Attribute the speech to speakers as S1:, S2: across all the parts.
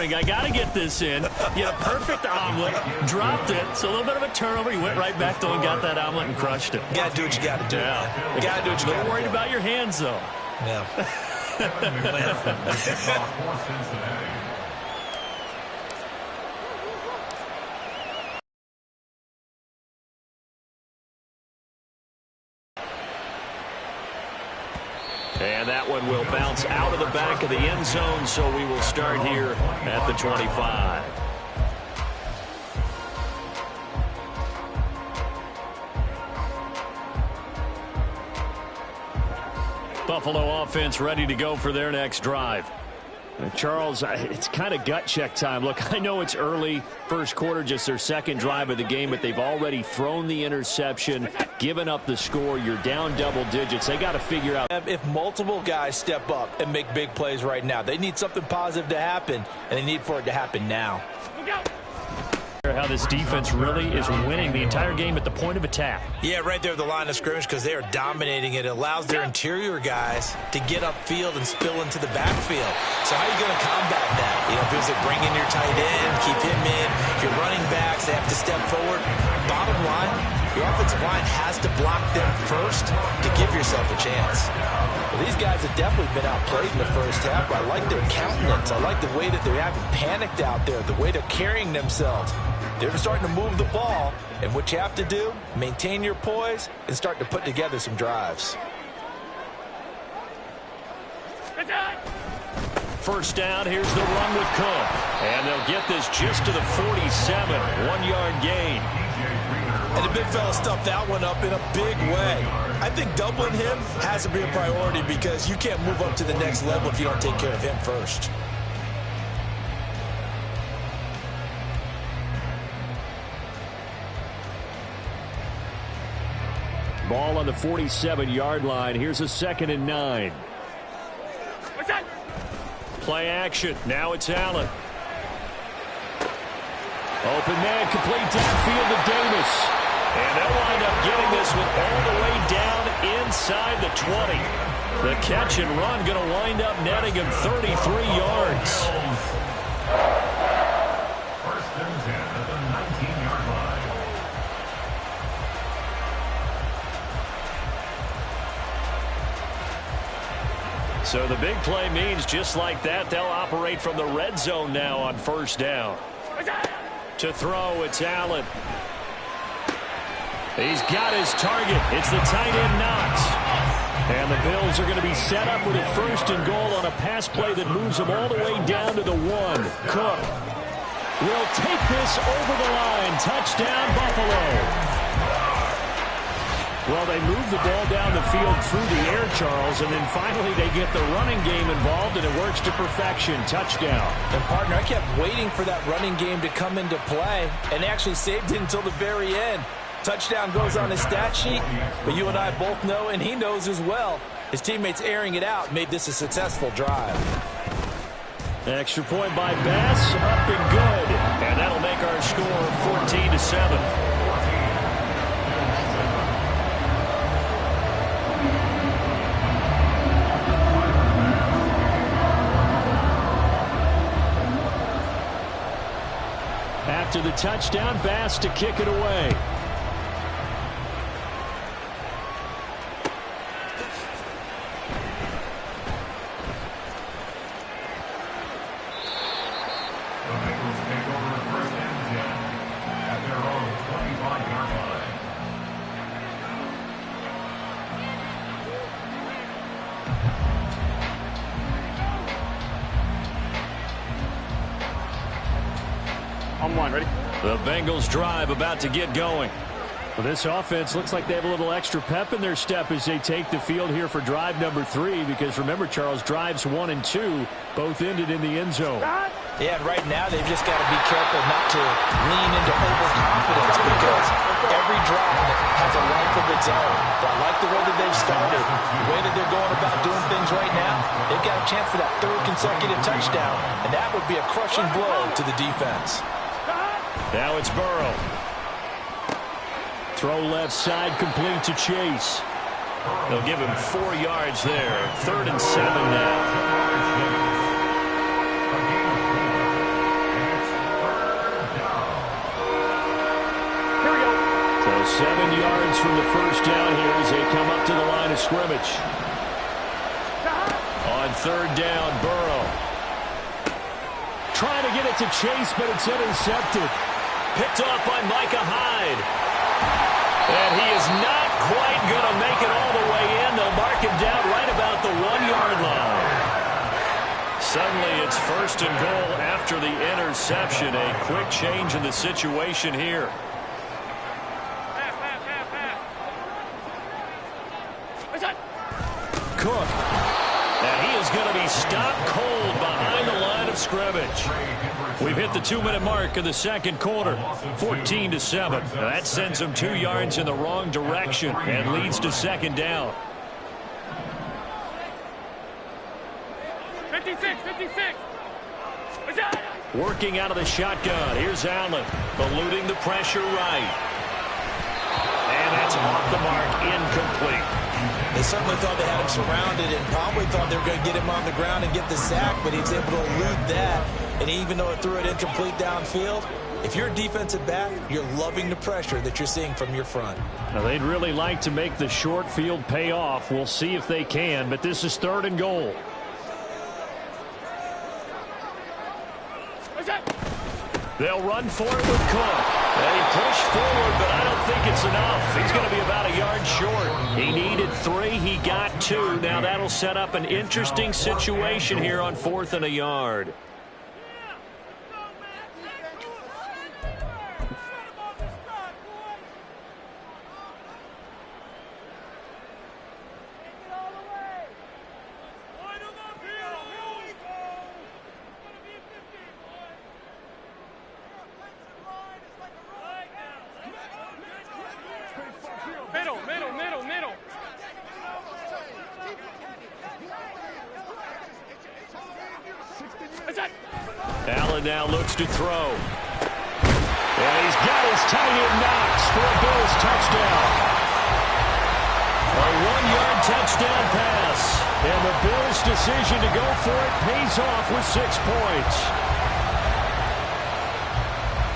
S1: going, I got to get this in. He had a perfect omelet, dropped it. So a little bit of a turnover. He went right back to and got that omelet and crushed it.
S2: You got to do what you got to do.
S1: Yeah.
S2: You got to do what you got to do.
S1: Don't worry about your hands, though.
S2: Yeah.
S1: And that one will bounce out of the back of the end zone, so we will start here at the 25. Buffalo offense ready to go for their next drive. Charles, it's kind of gut check time. Look, I know it's early, first quarter, just their second drive of the game, but they've already thrown the interception, given up the score. You're down double digits. They got to figure out.
S2: If multiple guys step up and make big plays right now, they need something positive to happen, and they need for it to happen now.
S1: How this defense really is winning the entire game at the point of attack.
S2: Yeah, right there at the line of scrimmage, because they are dominating it. It allows their interior guys to get upfield and spill into the backfield. So how are you going to combat that? You know, because they bring in your tight end, keep him in, your running backs, they have to step forward. Bottom line, your offensive line has to block them first to give yourself a chance. Well, these guys have definitely been outplayed in the first half. I like their countenance. I like the way that they haven't panicked out there, the way they're carrying themselves. They're starting to move the ball, and what you have to do, maintain your poise and start to put together some drives.
S1: First down, here's the run with Cook. And they'll get this just to the 47, 1-yard gain.
S2: And the big fella stuffed that one up in a big way. I think doubling him has to be a priority because you can't move up to the next level if you don't take care of him first.
S1: Ball on the 47-yard line. Here's a 2nd and 9. Play action. Now it's Allen. Open man, complete downfield to Davis. And they'll wind up getting this one all the way down inside the 20. The catch and run going to wind up netting him 33 yards.
S3: First and 10 at the 19-yard line.
S1: So the big play means just like that, they'll operate from the red zone now on first down. To throw, it's Allen. He's got his target. It's the tight end Knox. And the Bills are going to be set up with a 1st and goal on a pass play that moves them all the way down to the 1. Cook will take this over the line. Touchdown, Buffalo. Well, they move the ball down the field through the air, Charles, and then finally they get the running game involved, and it works to perfection. Touchdown.
S2: And, partner, I kept waiting for that running game to come into play and actually saved it until the very end. Touchdown goes on his stat sheet, but you and I both know, and he knows as well, his teammates airing it out made this a successful drive.
S1: Extra point by Bass, up and good. And that'll make our score 14-7. After the touchdown, Bass to kick it away. The Bengals drive about to get going. Well, this offense looks like they have a little extra pep in their step as they take the field here for drive number 3, because remember, Charles, drives 1 and 2 both ended in the end zone.
S2: Yeah, and right now they've just got to be careful not to lean into overconfidence, because every drive has a life of its own. But I like the way that they've started, the way that they're going about doing things right now. They've got a chance for that 3rd consecutive touchdown, and that would be a crushing blow to the defense.
S1: Now it's Burrow. Throw left side, complete to Chase. They'll give him 4 yards there. 3rd and 7 now. 7 yards from the first down here as they come up to the line of scrimmage. On third down, Burrow. Trying to get it to Chase, but it's intercepted. Picked off by Micah Hyde. And he is not quite going to make it all the way in. They'll mark him down right about the 1-yard line. Suddenly it's first and goal after the interception. A quick change in the situation here. Cook. And he is going to be stopped cold behind the line of scrimmage. We've hit the 2-minute mark of the second quarter. 14-7. Now that sends them 2 yards in the wrong direction and leads to second down.
S4: 56.
S1: Working out of the shotgun. Here's Allen. Eluding the pressure right. And that's off the mark. Incomplete.
S2: They certainly thought they had him surrounded and probably thought they were going to get him on the ground and get the sack, but he was able to elude that. And even though it threw it incomplete downfield, if you're a defensive back, you're loving the pressure that you're seeing from your front.
S1: Now, they'd really like to make the short field pay off. We'll see if they can, but this is third and goal. They'll run for it with Cook. They push forward, but I don't think it's enough. He's going to be about a yard short. He needed 3. He got 2. Now that'll set up an interesting situation here on 4th and a yard.
S4: Middle.
S1: Allen now looks to throw. And he's got his tight end Knox for a Bills touchdown. A 1-yard touchdown pass. And the Bills' decision to go for it pays off with 6 points.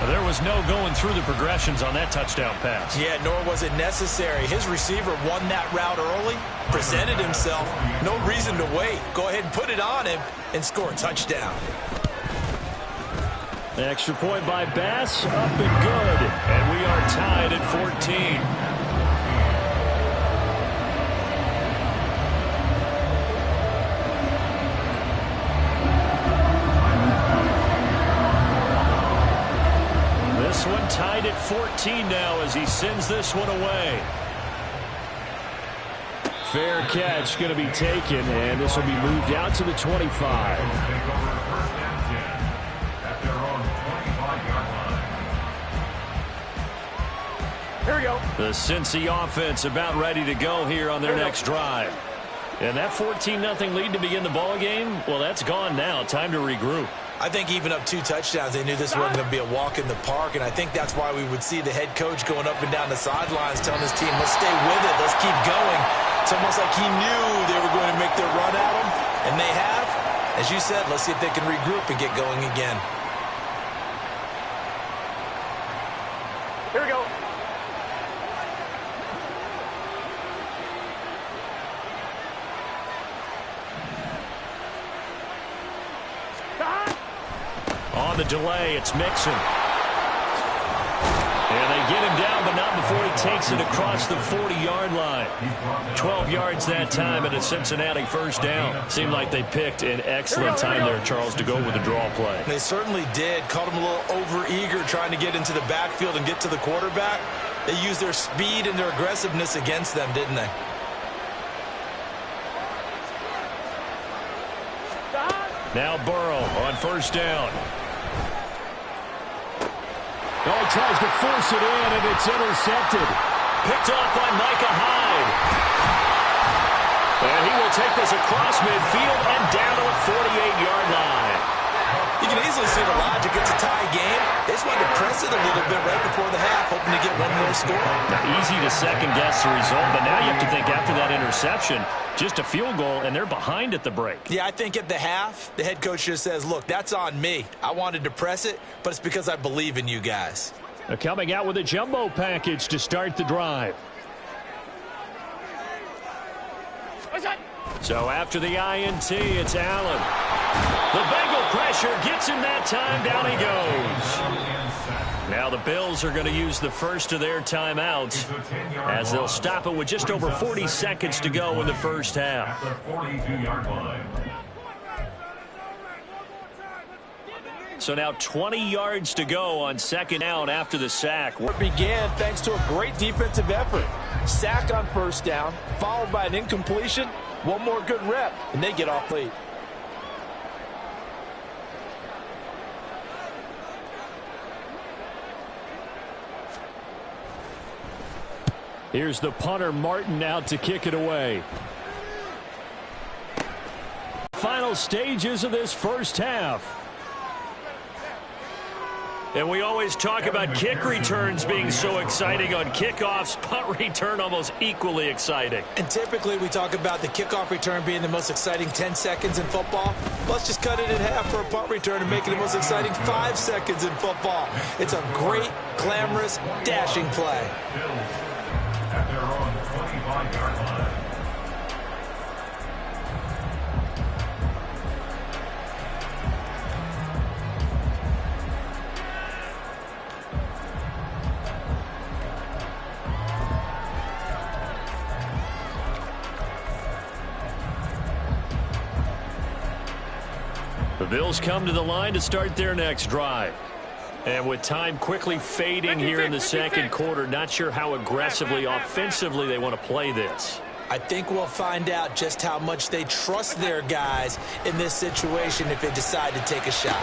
S1: There was no going through the progressions on that touchdown pass.
S2: Yeah, nor was it necessary. His receiver won that route early, presented himself. No reason to wait. Go ahead and put it on him and score a touchdown.
S1: The extra point by Bass, up and good. And we are tied at 14. This one tied at 14 now as he sends this one away. Fair catch going to be taken, and this will be moved out to the 25.
S4: Here we go.
S1: The Cincy offense about ready to go here on their next drive. And that 14-0 lead to begin the ball game, well, that's gone now. Time to regroup.
S2: I think even up 2 touchdowns, they knew this wasn't going to be a walk in the park, and I think that's why we would see the head coach going up and down the sidelines telling his team, let's stay with it, let's keep going. It's almost like he knew they were going to make their run at him, and they have. As you said, let's see if they can regroup and get going again.
S4: Here we go.
S1: On the delay, it's Mixon. And they get him down, but not before he takes it across the 40-yard line. 12 yards that time and a Cincinnati first down. Seemed like they picked an excellent time there, Charles, to go with the draw play.
S2: They certainly did. Caught him a little over-eager trying to get into the backfield and get to the quarterback. They used their speed and their aggressiveness against them, didn't they?
S1: Now Burrow on first down. Oh, he tries to force it in, and it's intercepted. Picked off by Micah Hyde. And he will take this across midfield and down to the 48-yard line.
S2: You can easily see the logic. It's a tie game. They just wanted to press it a little bit right before the half, hoping to get one more score.
S1: Now, easy to second-guess the result, but now you have to think after that interception, just a field goal, and they're behind at the break.
S2: Yeah, I think at the half, the head coach just says, look, that's on me. I wanted to press it, but it's because I believe in you guys.
S1: Coming out with a jumbo package to start the drive. So after the INT, it's Allen. The Bengal pressure gets him that time. Down he goes. Now the Bills are going to use the first of their timeouts as they'll stop it with just over 40 seconds to go in the first half. So now 20 yards to go on second down after the sack.
S2: It began thanks to a great defensive effort. Sack on first down, followed by an incompletion. One more good rep, and they get off late.
S1: Here's the punter, Martin, out to kick it away. Final stages of this first half. And we always talk about kick returns being so exciting on kickoffs. Punt return almost equally exciting.
S2: And typically we talk about the kickoff return being the most exciting 10 seconds in football. Let's just cut it in half for a punt return and make it the most exciting 5 seconds in football. It's a great, glamorous, dashing play.
S3: At their own 25-yard line.
S1: The Bills come to the line to start their next drive. And with time quickly fading here in the second quarter, not sure how aggressively, offensively they want to play this.
S2: I think we'll find out just how much they trust their guys in this situation if they decide to take a shot.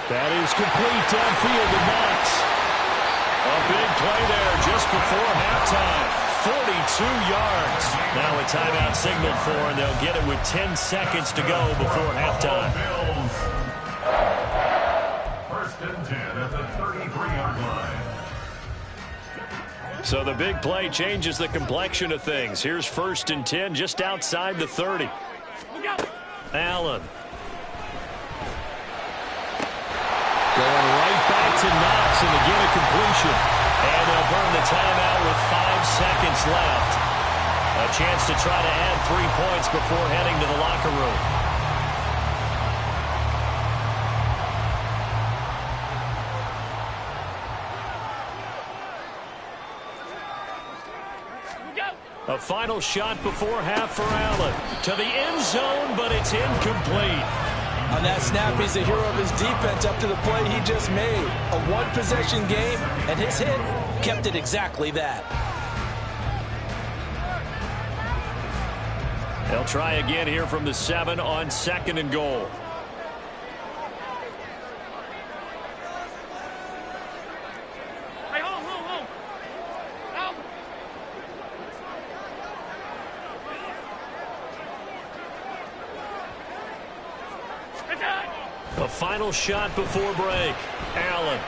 S1: That is complete downfield to Knox. A big play there just before halftime. 42 yards. Now a timeout signaled for, and they'll get it with 10 seconds to go before halftime.
S3: First and 10 at the 33-yard line.
S1: So the big play changes the complexion of things. Here's first and 10 just outside the 30. Allen. Going right back to Knox, and again a completion. And they'll burn the timeout with 5 seconds left. A chance to try to add 3 points before heading to the locker room. A final shot before half for Allen. To the end zone, but it's incomplete.
S2: On that snap, he's the hero of his defense up to the play he just made. A one-possession game, and his hit kept it exactly that.
S1: They'll try again here from the 7 on second and goal.
S4: Hey, hold.
S1: A final shot before break. Allen.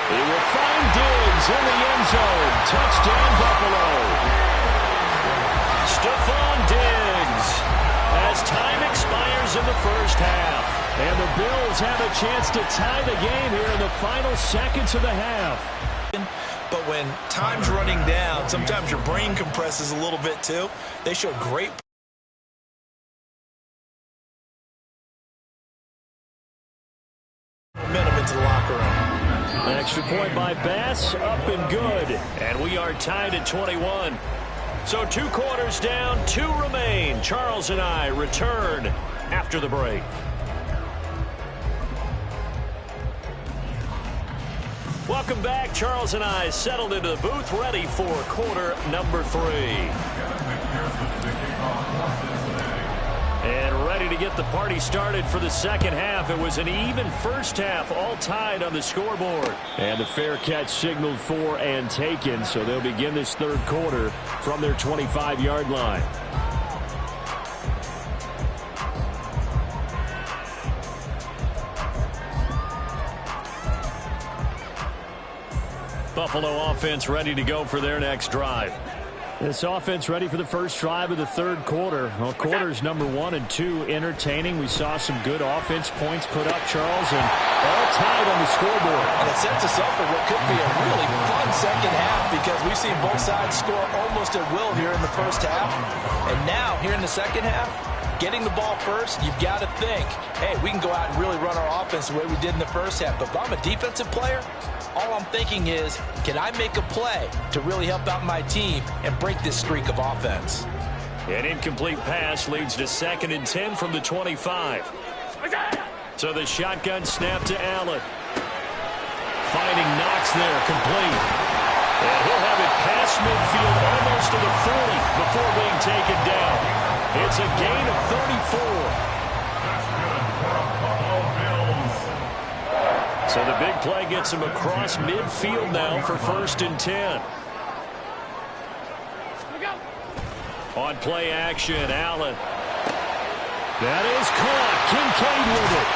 S1: He will find Diggs in the end zone. Touchdown, Buffalo. Stephon Diggs as time expires in the first half. And the Bills have a chance to tie the game here in the final seconds of the half.
S2: But when time's running down, sometimes your brain compresses a little bit too. They showed great momentum into the locker room.
S1: Extra point by Bass, up and good. And we are tied at 21. So 2 quarters down, 2 remain. Charles and I return after the break. Welcome back. Charles and I settled into the booth, ready for quarter number 3. And ready to get the party started for the second half. It was an even first half, all tied on the scoreboard. And the fair catch signaled for and taken, so they'll begin this third quarter from their 25-yard line. Buffalo offense ready to go for their next drive. This offense ready for the first drive of the third quarter. Well, quarters number 1 and 2 entertaining. We saw some good offense points put up, Charles, and all tied on the scoreboard.
S2: And it sets us up for what could be a really fun second half because we've seen both sides score almost at will here in the first half. And now, here in the second half, getting the ball first, you've got to think, hey, we can go out and really run our offense the way we did in the first half. But if I'm a defensive player, all I'm thinking is, can I make a play to really help out my team and break this streak of offense?
S1: An incomplete pass leads to 2nd and 10 from the 25. So the shotgun snap to Allen. Finding Knox there, complete. And he'll have it past midfield almost to the 40 before being taken down. It's a gain of 34. So the big play gets him across midfield now for 1st and 10. On play action, Allen. That is caught. Kincaid with it.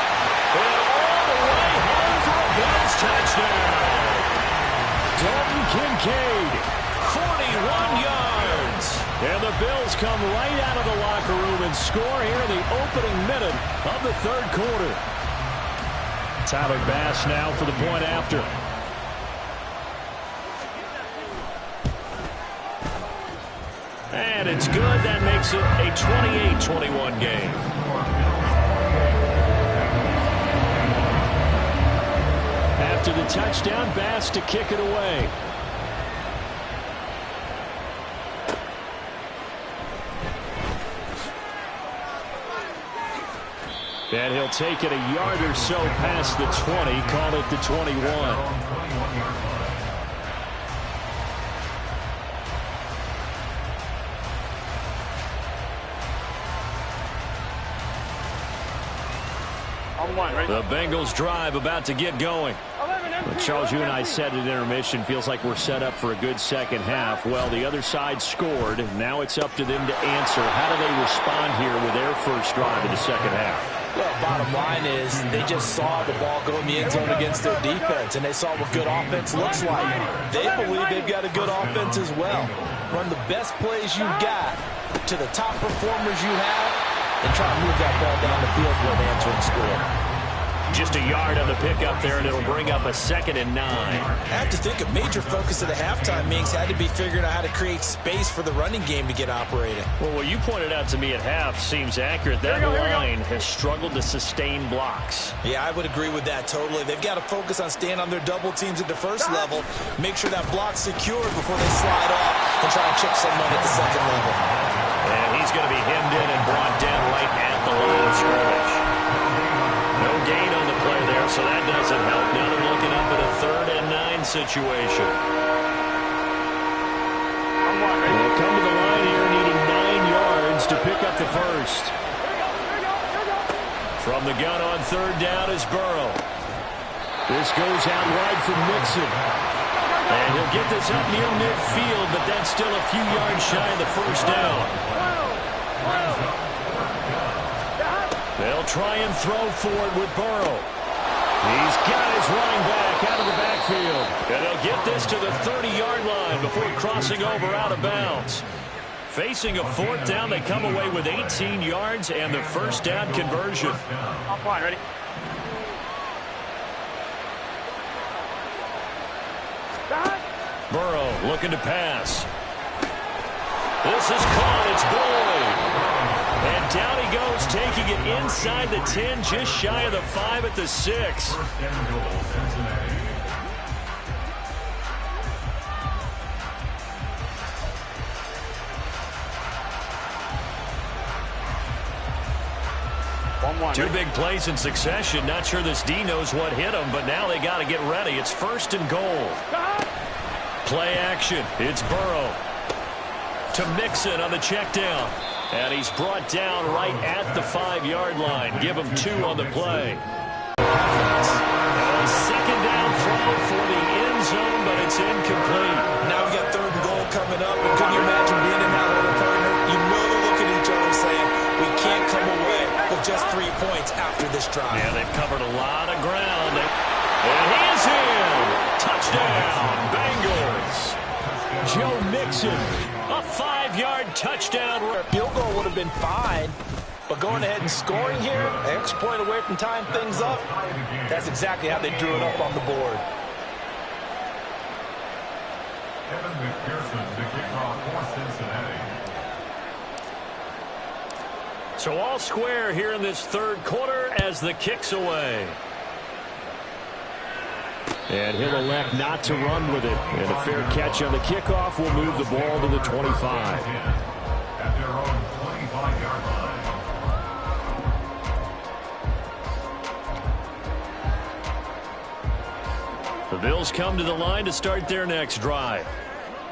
S1: And all the way home for a Bills touchdown. Dalton Kincaid, 41 yards. And the Bills come right out of the locker room and score here in the opening minute of the third quarter. Tyler Bass now for the point after. And it's good. That makes it a 28-21 game. After the touchdown, Bass to kick it away. And he'll take it a yard or so past the 20, call it the 21. The Bengals drive about to get going. Well, Charles, you and I said at intermission, feels like we're set up for a good second half. Well, the other side scored. Now it's up to them to answer. How do they respond here with their first drive in the second half?
S2: Well, bottom line is they just saw the ball go in the end zone against their defense, and they saw what good offense looks like. They believe they've got a good offense as well. Run the best plays you've got to the top performers you have and try to move that ball down the field for an answering score.
S1: Just a yard on the pickup there, and it'll bring up a 2nd and 9.
S2: I have to think a major focus of the halftime meetings had to be figuring out how to create space for the running game to get operating.
S1: Well, what you pointed out to me at half seems accurate. That line has struggled to sustain blocks.
S2: Yeah, I would agree with that totally. They've got to focus on staying on their double teams at the first level, make sure that block's secured before they slide off and try to chip someone at the second level.
S1: And he's going to be hemmed in and brought down right at the line of scrimmage. No gain on the play there, so that doesn't help. Now they're looking up at a 3rd and 9 situation. They'll come to the line here needing 9 yards to pick up the first. From the gun on 3rd down is Burrow. This goes out wide for Mixon. And he'll get this up near midfield, but that's still a few yards shy of the first down. They'll try and throw for it with Burrow. He's got his running back out of the backfield. And they'll get this to the 30-yard line before crossing over out of bounds. Facing a 4th down, they come away with 18 yards and the first down conversion.
S4: I'm fine, ready?
S1: Burrow looking to pass. This is caught. It's Boyd. And down he goes, taking it inside the 10, just shy of the 5 at the 6. Two big plays in succession. Not sure this D knows what hit him, but now they got to get ready. It's 1st and goal. Play action. It's Burrow to Mixon on the check down. And he's brought down right at the 5-yard line. Give him 2 on the play. A 2nd down throw for the end zone, but it's incomplete.
S2: Now we got 3rd and goal coming up. And couldn't you imagine being in that little partner? You know they're looking at each other saying, we can't come away with just 3 points after this drive.
S1: Yeah, they've covered a lot of ground. And he is in. Touchdown, Bengals. Joe Mixon, a 25-yard touchdown.
S2: A field goal would have been fine, but going ahead and scoring here, an extra point away from tying things up, that's exactly how they drew it up on the board.
S3: Kevin McPherson to kick off for Cincinnati.
S1: So all square here in this third quarter as the kick's away. And he'll elect not to run with it. And a fair catch on the kickoff will move the ball to the 25.
S3: At their own 25-yard line.
S1: The Bills come to the line to start their next drive.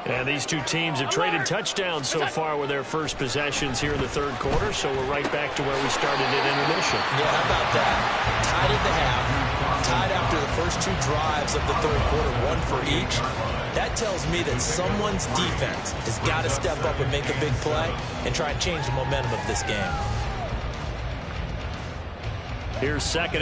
S1: And these two teams have traded touchdowns so far with their first possessions here in the third quarter, so we're right back to where we started at intermission.
S2: Yeah, how about that? Tied at the half, tied after the first two drives of the third quarter, one for each. That tells me that someone's defense has got to step up and make a big play and try and change the momentum of this game.
S1: Here's second.